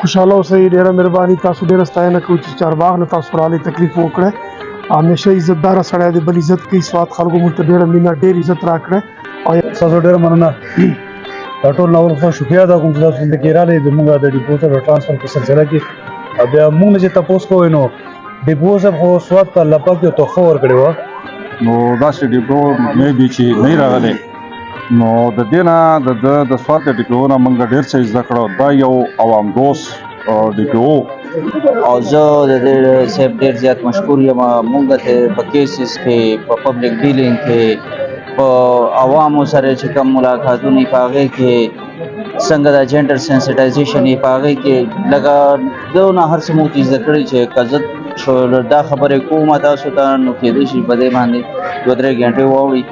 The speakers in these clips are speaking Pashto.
خوشاله اوسئ، ډېره مهرباني. تاسو ډېره ستاینه کوو چې چارباغ نه تاسو راغلئ، تکلیف وکړی. همیشه عزتداره سړی دی، بل عزت کوي. سوات خلکو موږ ته ډېره مینه، ډېر عزت راکړی. تاسو ډېره مننه. دا ټول ناول خو شکریه ادا کوم چې تاسو دلته کې راغلئ زموږ د ډیپو ته د ټرانسفر په سلسله کې. بیا موږ نه چې تپوس کوئ نو ډیپو صاحب خو سوات ته الله پاک یو تحفه ورکړې وه، نو داسې ډیپو مې بي چې نه یې راغلی، نو د دې نه د سوات د ډیپو نه موږ ډېر څه زده کړه. دا یو عوام دوست ډیپو او زه د دې صاحب ډېر زیات مشکور یم. موږ ته په کیسز کې، په پبلک ډیلینګ کې، په عوامو سره چې کوم ملاقاتونه یې په هغې کې څنګه د جنډر سینسټایزیشن یې په هغې کې لږه دونه هر څه موږ زده کړي چې که زه دا خبرې کوم تاسو ته نو کېدای شي په دې باندې 2-3 غنټې واوړي.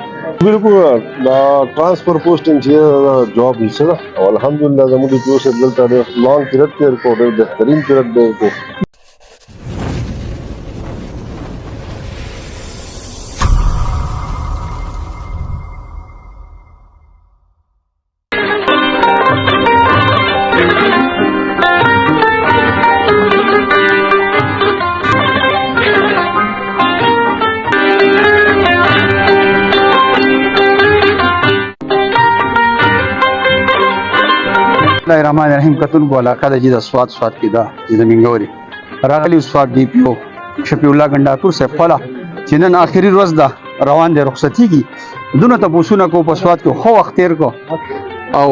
بالکل دا transfer posting چې جواب هیڅ ده او الحمدلله زموږ د پیو سره دلته ډېر لانګ پیریډ تیر کو، ډېر بهترین پیریډ تیر کو. بسم الله الرحمن الرحیم. کتونکو علاقه د جده سوات کې ده چې د منګوري راغلی سوات ډي پی او شفیع الله ګنډاپور صاحب خپله چې نن آخري ورځ ده، روان دی رخصتي کې. دونه تپوسونه کو په سوات کې خو وخت تیر کو او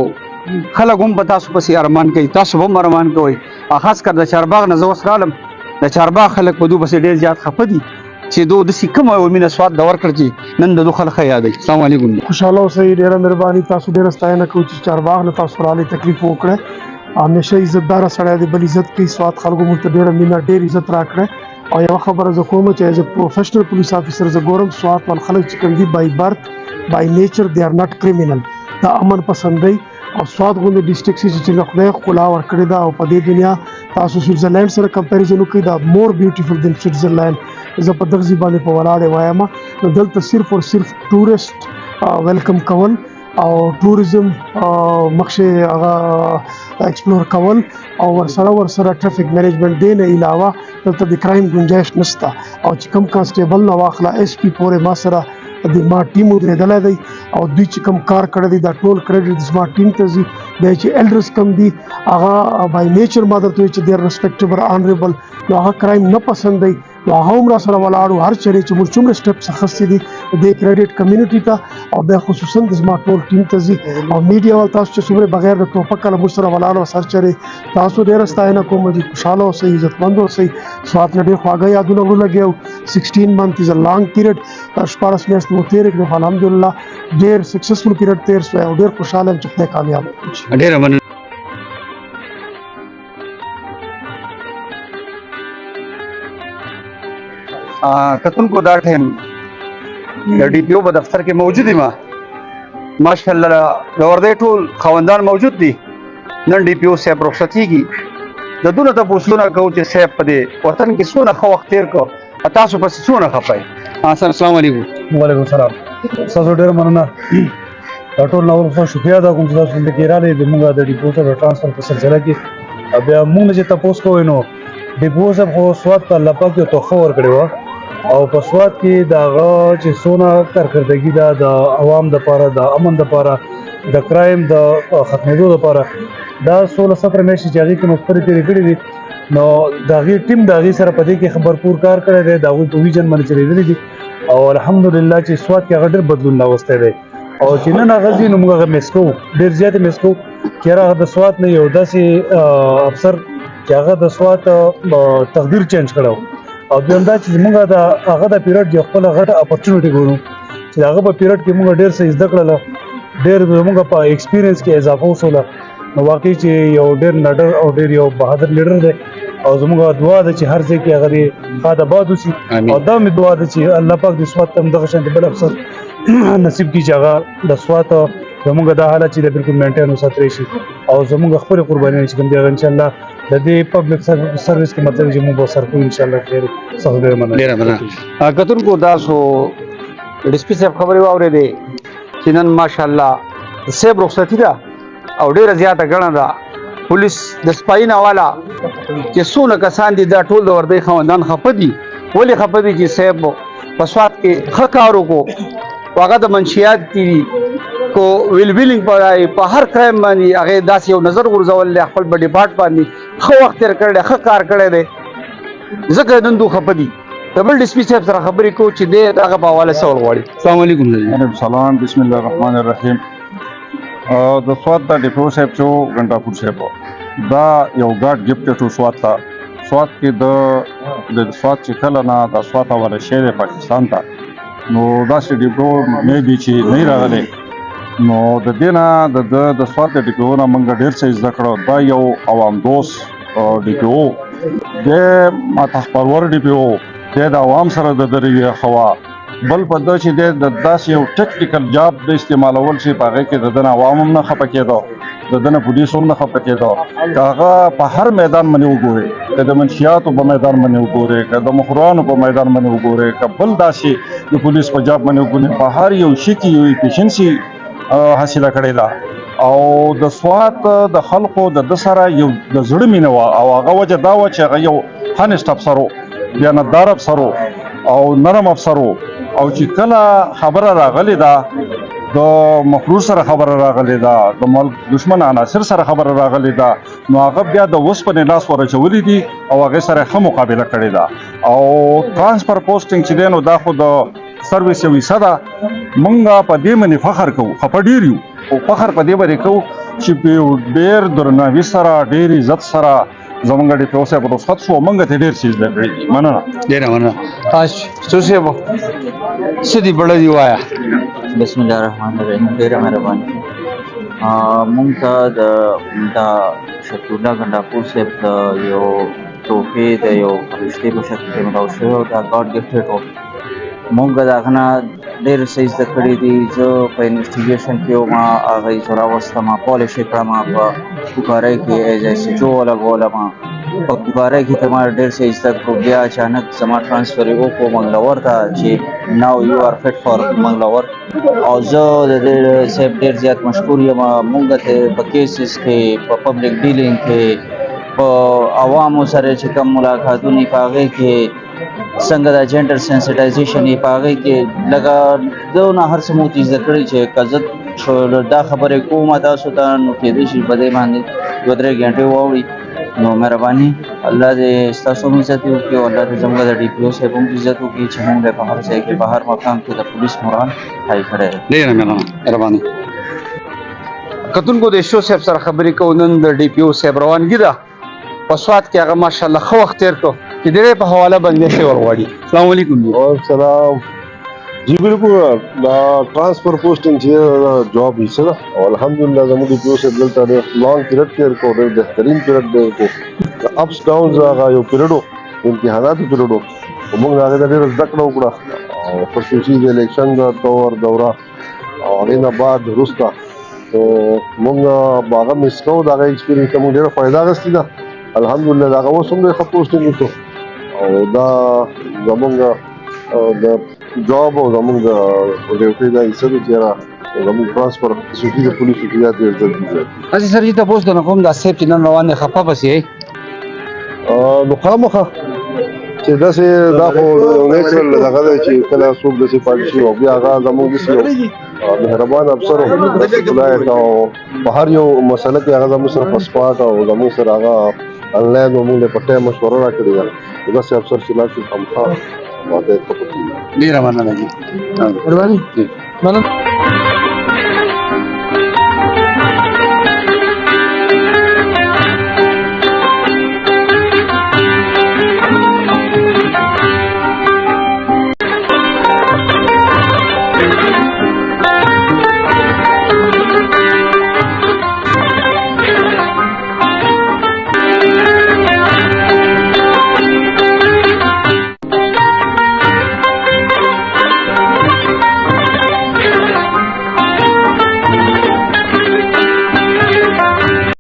خلک هم په تاسو پسې ارمان کوي، تاسو هم ارمان کوئ. خاص کر د چارباغ نه زه اوس رالم، د چارباغ خلک په دو پسې ډېر زیات خفه دي چې دو داسې کومه یو مینه سوات د ورکړ چې نن د دو خلک ښه یادوي. السلام علیکم. خوشاله اوسئ، ډېره مهرباني. تاسو ډېره ستاینه کوو چې چارباغ نه تاسو راغلئ، تکلیف وکړی. همیشه عزتداره سړی دی، بل عزت کوي. سوات خلکو موږ ته ډېره مینه، ډېر عزت راکړی. او یوه خبره زه کوم چې ایز ا پروفیشنل پولیس افیسر زه ګورم سوات وال خلک چې کوم دي بای برث بای نیچر دے آر ناٹ کریمینل، دا امن پسندۍ. او سوات غوندې ډسټرکټ چې څنګه خدای ښکلا ورکړې ده او په دې دنیا تاسو سویټزرلینډ سره کمپیریزن وکړئ، دا مور بیوټیفل دین سویټزرلینډ. زه په دغه ځای باندې په ولاړې وایم. نو دلته صرف او صرف ټورسټ ویلکم کول او ټوریزم مخشه هغه ایکسپلور کول او ورسره ټرافیک مینجمنټ دی نه علاوه دلته د کرایم گنجائش نشته. او چې کوم کانسټیبل نه واخله ایس پی پورې ما سره د ما ټیم ودرېدلی دی او دوی چې کوم کار کړی دی دا ټول کریډټ زما ټیم ته ځي. بیا چې ایلډرس کم دي هغه بای نیچر ما درته وایي چې دیر ریسپیکټیبل آنریبل، نو هغه کرایم نه پسندوي، نو هغه هم را سره ولاړو. هر چېرې چې موږ څومره سټپس اخیستي دي د کریډټ کمیونټي ته او بیا خصوصا د زما ټول ټیم ته ځي. او میډیا وال تاسو چې څومره بغیر د ټوپک له موږ سره ولاړو هر چېرې تاسو ډېره ستاینه کوم چې خوشحاله اوسئ، عزتمند اوسئ. سوات نه ډېر خواږه یادونه ولګېو. 16 month از ا لانګ پیریډ، 14 میاشتې مو تېرې کړې، خو الحمدلله ډېر سکسسفل پیریډ تېر شوی او ډېر خوشحاله یم چې خدای کامیاب کړي. ډېره مننه. کتونکو دا ټایم د ډي پی او په دفتر کې موجود یم. ماشاءالله د وردۍ ټول خاوندان موجود دي. نن ډي پی او صاحب رخصتي کې د دونه تپوسونه کوو چې صاحب په دې وطن کې څونه ښه وخت تېر کړو، تاسو پسې څونه خفه یئ. سر السلام علیکم. وعلیکم السلام. تاسو ډېره مننه. دا ټول ناول خو شکریه ادا کوم چې تاسو دلته کې راغلئ زموږ د ډیپو ته د ټرانسفر په سلسله کې. بیا موږ نه چې تپوس کوئ نو ډیپو صاحب خو سوات ته الله پاک یو تحفه ورکړې وه او په سوات کې د هغه چې څونه کارکردګي ده د عوام دپاره، د امن دپاره، د کرایم د ختمېدو دپاره، دا 16-17 میاشتې چې هغې کې مو خپلې تېرې کړې دي، نو د هغې ټیم د هغې سره په دې کې بھرپور کار کړی دی، د هغوی په ویژن باندې چلېدلي دي او الحمدلله چې سوات کې هغه ډېر بدلون راوستی دی. او چې نن هغه ځي نو موږ هغه مس کوو، ډېر زیات یې مس کوو چې یاره هغه د سوات نه یو داسې افسر چې هغه د سوات تقدیر چینج کړی او دویم دا چې موږ د هغه د پیریډ یو خپله غټه اپرچونټي ګورو چې د هغه په پیریډ کې موږ ډېر څه زده کړله، ډېر زموږ په ایکسپیرینس کې اضافه وشوله. نو واقعي چې یو ډېر نډر او ډېر یو بهادر لیډر دی او زموږ دعا ده چې هر ځای کې هغه دې ښاد آباد وشي. او دا مې دعا ده چې الله پاک د سوات ته هم دغه شانتې بل افسر نصیب کړي چې هغه د سوات زموږ دا حالت چې د بالکل مینټین وساتلی شي او زموږ خپلې قربانیانې چې کوم دي هغه انشاءالله د دې پبلک سروس کې مطلب چې موږ به سر کوو انشاءالله. خیر څخه ډېره مننه. کتونکو تاسو ډي سي پي صاحب خبرې واورېدې چې نن ماشاءالله د صاحب رخصتي ده او ډېره زیاته ګڼه ده پولیس د سپاین والا چې څونه کسان دي دا ټول د وردی خاوندان خفه دي. ولې خفه دي چې صاحب په سوات کې ښه کار وکړو، هغه د منشیات دي کو ویل ویلینګ په هر کرایم باندې هغه داسې یو نظر ورځول دی خپل په ډیپارټ باندې ښه وخت تېر کړی دی، ښه کار کړی دی، ځکه نن دوی خفه دي. د بل ډي سي پي صاحب سره خبرې کوو چې دی د هغه په حواله څه ور غواړي. السلام علیکم. وعلیکم السلام. بسم الله الرحمن الرحیم. د سوات د ډیپو صاحب چې ګنډاپور صاحب دا یو ګاډ ګفټ ټو سوات ته. سوات کې د سوات چې کله نه د سوات حواله شوی دی پاکستان ته، نو داسې ډیپو مې بي چې نه راغلی، نو د دې نه د سوات د ډیپو نه موږ ډېر څه زده کړو. دا یو عوام دوست ډیپو دی، ماته خپرور ډیپو دی، د عوام سره د درې خوا بل په دا چې د داسې یو ټیکنیکل جاب د استعمالول شي په هغې کې د ده نه عوام هم نه خفه کېده، د ده نه پولیس هم نه خفه کېده. که هغه په هر میدان باندې وګورې، که د منشیاتو په میدان باندې وګورې، که د مخورانو په میدان باندې وګورې، که بل داسې د پولیس په جاب باندې وګورې، په هر یو شي کې یو ایفیشنسي حاصله کړې ده. او د سوات د خلکو د ده سره یو د زړه مینه وه، او هغه وجه دا وه چې هغه یو هانسټ افسر و، دیانتدار افسر و او نرم افسر و. او چې کله خبره راغلی ده د مخلوق سره خبره راغلی ده، د ملک دشمن عناصر سره خبره راغلی ده، نو هغه بیا د اوسپنې لاس ورچولی دي او هغې سره ښه مقابله کړې ده. او ترانسفر پوسټینګ چې دی نو دا خو د سروس یو حصه ده. موږ په دې باندې فخر کوو، خفه ډېر یو، او فخر په دې باندې کوو چې په ډېر درناوي سره ډېر عزت سره زمونږ ډي پي او صاحب رخصت شو، موږ ته ډېر څه زده کړي دي. مننه. ډېره مننه. څو صاحب څه دي بړه دي وایه. بسم الله الرحمن الرحیم. ډېره مهرباني. مونږ ته د شفیع الله ګنډاپور صاحب د یو تحفې د یو فرشتې په شکل کې ملاو شوی او دا ګاډ ګفټډ و. مونږ د هغه نه ډېر څه زده کړي دي. زه په انویسټیګیشن کې وم، هغه یې زه راوستم، پالش یې کړم، په کوکارۍ کې ایز ای سی جو ولګولم، په کوکارۍ کې ته ما ډېر څه زده کړو. بیا اچانک زما ټرانسفر یې وکړو منګلور ته چې ناو یو آر فټ فار منګلور. او زه د دې صاحب ډېر زیات مشکور یم. مونږ ته په کیسز کې، په پبلک ډیلینګ کې، په عوامو سره چې کوم ملاقاتونه په هغې کې څنګه د جنډر سینسټایزیشن یې په هغې کې لږه دونه هر څه مو زده کړي چې که زه دا خبرې کوم تاسو ته، نو کېدای شي په دې باندې 2-3 غنټې واوړي. نو مهرباني الله دې ستاسو هم عزت وکړي او الله دې زموږ د ډي پي او صاحب هم عزت وکړي چې موږ په هر ځای کې په هر مقام کې د پولیس مورال حی کړی دی. ډېره مننه، مهرباني. کتونکو د شو صاحب سره خبرې کوو. نن د ډي پي او صاحب روانګي ده په سوات کې، هغه ماشاءالله ښه وخت تېر کړو چې ډېرې په حواله باندې ښې ور غواړي. السلام علیکم. وعلیکم السلام. جی بالکل دا ټرانسفر پوسټینګ چې جاب حصہ ده، او الحمدلله زموږ ډي پي او صاحب دلته ډېر لانګ پیریډ تېر کړو، ډېر بهترین پیریډ تېر کړو. د اپس ډاونز هغه یو پیریډ و، امتحاناتو پیریډ و، موږ هغې ته ډېره زده کړه وکړه. او خصوصي د الیکشن د دوره او هغې نه بعد وروسته موږ به هغه مس کوو. د هغه ایکسپیرینس ته موږ ډېره فایده اخیستې ده. الحمدلله د هغه اوس هم ډېر ښه پوسټینګ وکړو، او دا زموږ د جاب او زموږ د ډیوټۍ دا حصه ده چې زموږ ټرانسفر خصوصي د پولیسو کې یا ډېر ځل کېږي. هسې سر چې تپوس درنه کوم دا صاحب چې نن روان دی خفه پسې یې؟ نو خامخا چې داسې دا خو نیچرل دغه دی چې کله څوک داسې پاتې شي او بیا هغه زموږ داسې یو مهربان افسر و ولایت، او په هر یو مسله کې هغه زموږ سره په سپاټ او زموږ سره هغه انلاین و موږ له په ټایم مشوره راکړې ده. داسې افسر چې لاړ شي خامخا ماته یې ښه پکېږي. ډېره مننه جي. مهرباني. مننه.